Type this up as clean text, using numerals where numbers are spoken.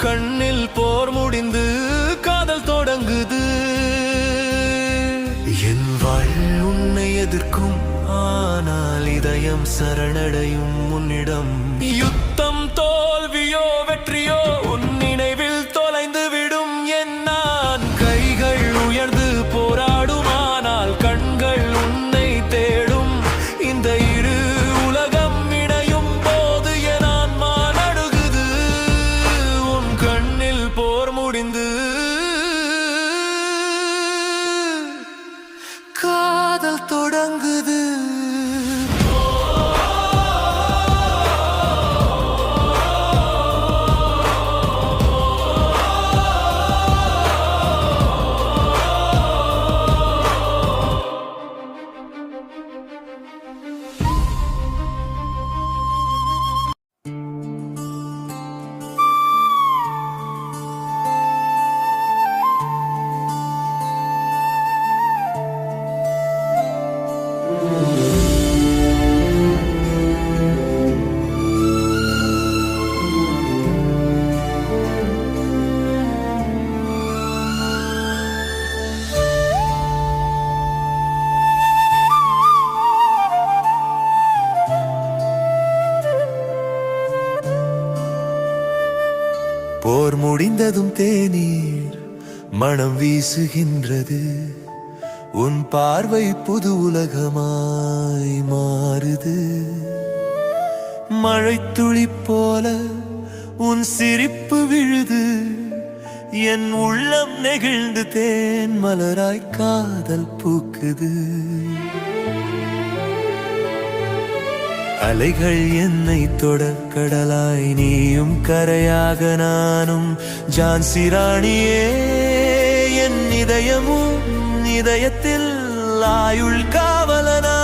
கண்ணில் போர் முடிந்து காதல் தொடங்குது. என் வாழ் உன்னை எதிர்க்கும், ஆனால் இதயம் சரணடையும் உன்னிடம். யுத்தம் தோல்வியோ வெற்றியோ உன் நினைவில் தொலைந்து விடும். என் நான் கைகள் உயர்ந்து போராடும், ஆனால் கண்கள் உன்னை தேடும். இந்த இரு உலகம் இணையும் போது என் ஆன்மா நடுகுது. உன் கண்ணில் போர் முடிந்து காதல் தொடங்குது. போர் முடிந்ததும் தேநீர் மனம் வீசுகின்றது. உன் பார்வை புது உலகமாய் மாறுது. மழைத்துளி போல உன் சிரிப்பு விழுது. என் உள்ளம் நெகிழ்ந்து தேன் மலராய் காதல் பூக்குது. அலைகள் என்னை தொட கடலாய் நீயும் கரையாக நானும். ஜான்சி ராணியே என் இதயமும் இதயத்தில் ஆயுள் காவலனா.